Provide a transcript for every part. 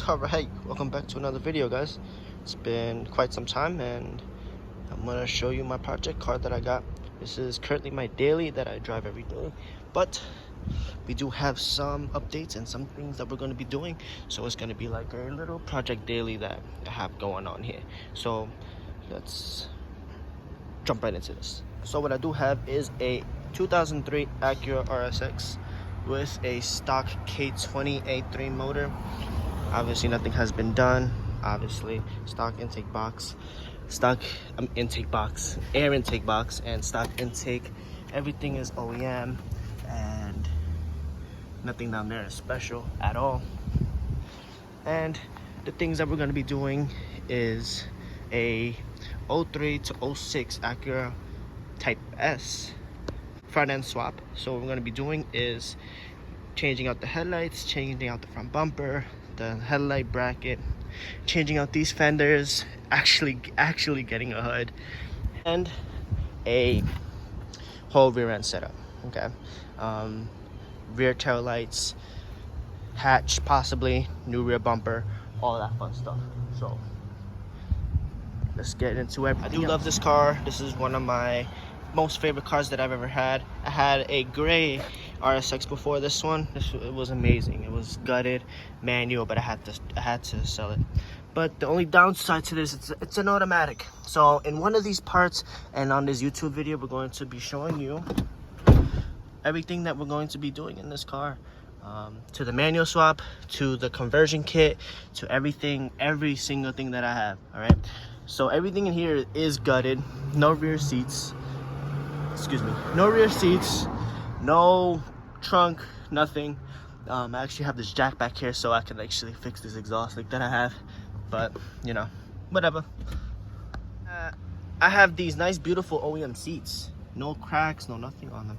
Alright, welcome back to another video, guys. It's been quite some time and I'm gonna show you my project car that I got. This is currently my daily that I drive every day, but we do have some updates and some things that we're going to be doing, so it's going to be like a little project daily that I have going on here. So let's jump right into this. So what I do have is a 2003 Acura RSX with a stock K20 A3 motor. Obviously nothing has been done. Obviously stock intake box, air intake box, and stock intake. Everything is OEM and nothing down there is special at all. And the things that we're going to be doing is a 03 to 06 Acura Type S front end swap. So what we're going to be doing is changing out the headlights, changing out the front bumper, the headlight bracket, changing out these fenders, actually getting a hood, and a whole rear end setup. Okay, rear tail lights, hatch, possibly new rear bumper, all that fun stuff. So let's get into it. I do love this car. This is one of my most favorite cars that I've ever had. I had a gray RSX before this one. It was amazing. It was gutted, manual, but I had to sell it. But the only downside to this, it's an automatic. So in one of these parts and on this YouTube video, we're going to be showing you everything that we're going to be doing in this car, to the manual swap, to the conversion kit, to everything, every single thing that I have. All right, so everything in here is gutted. No rear seats, no rear seats, no trunk, nothing. I actually have this jack back here so I can actually fix this exhaust leak that I have, but you know, whatever. I have these nice beautiful OEM seats, no cracks, no nothing on them.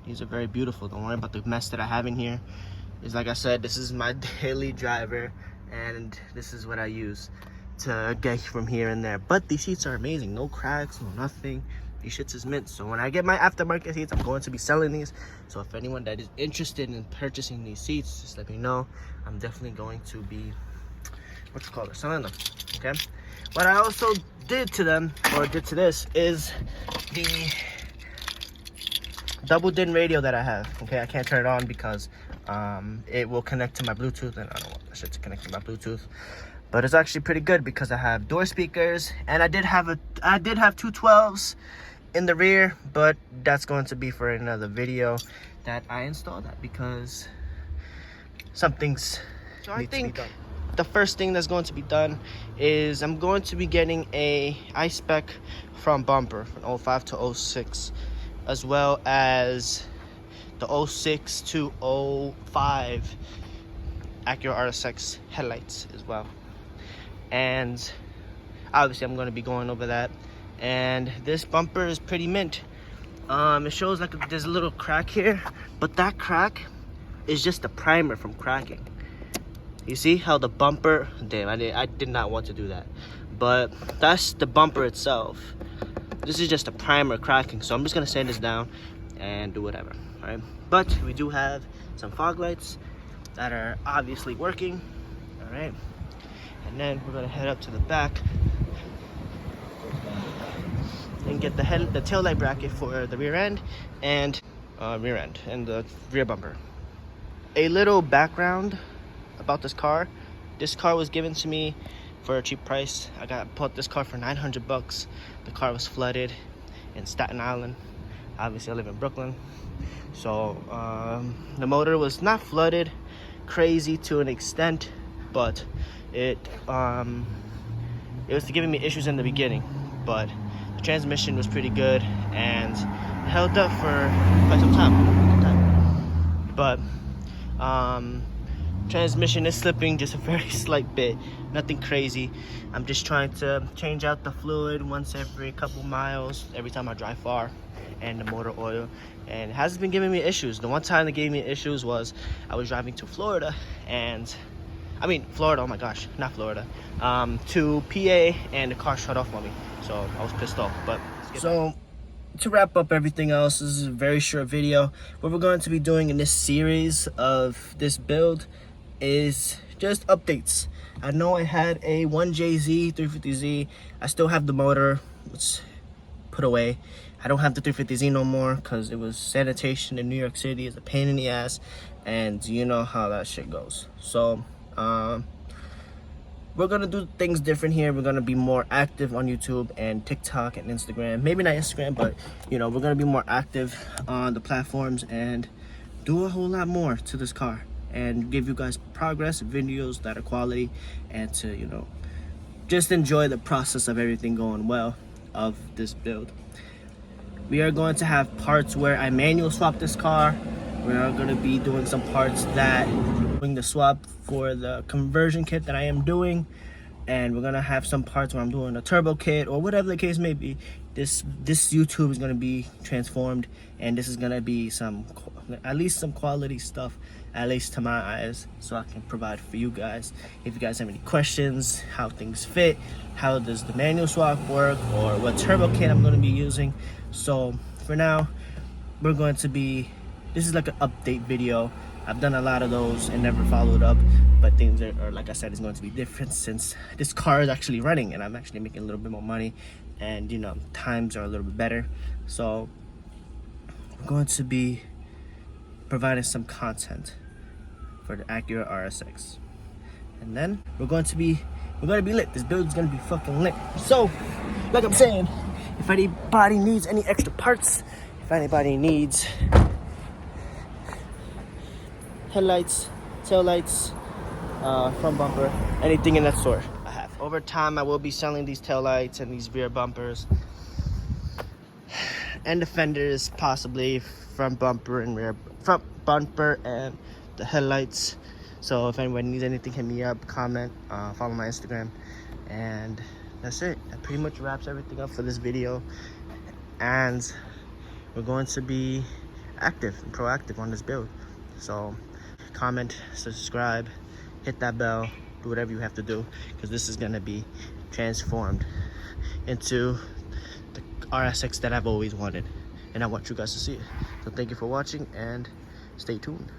These are very beautiful. Don't worry about the mess that I have in here. Is like I said, this is my daily driver and this is what I use to get from here and there. But these seats are amazing. No cracks, no nothing. These shits is mint. So when I get my aftermarket seats, I'm going to be selling these. So if anyone that is interested in purchasing these seats, just let me know. I'm definitely going to be, selling them. Okay. What I also did to them, or did to this, is the double din radio that I have. Okay, I can't turn it on because it will connect to my Bluetooth, and I don't want that shit to connect to my Bluetooth. But it's actually pretty good because I have door speakers, and I did have two 12s in the rear, but that's going to be for another video that I installed that because something's I think the first thing that's going to be done is I'm going to be getting a I-spec front bumper from 05 to 06, as well as the 06 to 05 Acura RSX headlights as well. And obviously I'm going to be going over that. And this bumper is pretty mint. It shows like there's a little crack here, but that crack is just the primer from cracking. You see how the bumper, damn, I did not want to do that, but that's the bumper itself. This is just a primer cracking, so I'm just gonna sand this down and do whatever. All right, but we do have some fog lights that are obviously working. All right, and then we're gonna head up to the back and get the tail light bracket for the rear end and the rear bumper. A little background about this car. This car was given to me for a cheap price. I bought this car for 900 bucks. The car was flooded in Staten Island. Obviously I live in Brooklyn, so the motor was not flooded crazy to an extent, but it was giving me issues in the beginning, but the transmission was pretty good and held up for quite some time. But transmission is slipping just a very slight bit, nothing crazy. I'm just trying to change out the fluid once every couple miles, every time I drive far, and the motor oil, and it hasn't been giving me issues. The one time that gave me issues was I was driving to Florida, oh my gosh, not Florida, to PA, and the car shut off on me, so I was pissed off. But so to wrap up everything else, this is a very short video. What we're going to be doing in this series of this build is just updates. I know I had a 1JZ 350Z. I still have the motor, which put away. I don't have the 350Z no more because it was sanitation in New York City. It's a pain in the ass, and you know how that shit goes. So we're gonna do things different here. We're gonna be more active on YouTube and TikTok and Instagram. Maybe not Instagram, but you know, we're gonna be more active on the platforms and do a whole lot more to this car and give you guys progress videos that are quality, and to, you know, just enjoy the process of everything going well of this build. We are going to have parts where I manual swap this car. We are going to be doing some parts that doing the swap for the conversion kit that I am doing, and we're going to have some parts where I'm doing a turbo kit or whatever the case may be. This YouTube is going to be transformed, and this is going to be at least some quality stuff, at least to my eyes, so I can provide for you guys. If you guys have any questions, how things fit, how does the manual swap work, or what turbo kit I'm going to be using. So for now, we're going to be, this is like an update video. I've done a lot of those and never followed up, but things are, like I said, is going to be different since this car is actually running and I'm actually making a little bit more money, and you know, times are a little bit better. So we're going to be providing some content for the Acura RSX, and then we're going to be lit. This build is going to be fucking lit. So like I'm saying, if anybody needs any extra parts, if anybody needs headlights, taillights, front bumper, anything in that sort, I have. Over time, I will be selling these taillights and these rear bumpers and the fenders, possibly front bumper and the headlights. So if anyone needs anything, hit me up, comment, follow my Instagram, and that's it. That pretty much wraps everything up for this video, and we're going to be active and proactive on this build. So comment, subscribe, hit that bell, do whatever you have to do, because this is going to be transformed into the RSX that I've always wanted, and I want you guys to see it. So thank you for watching, and stay tuned.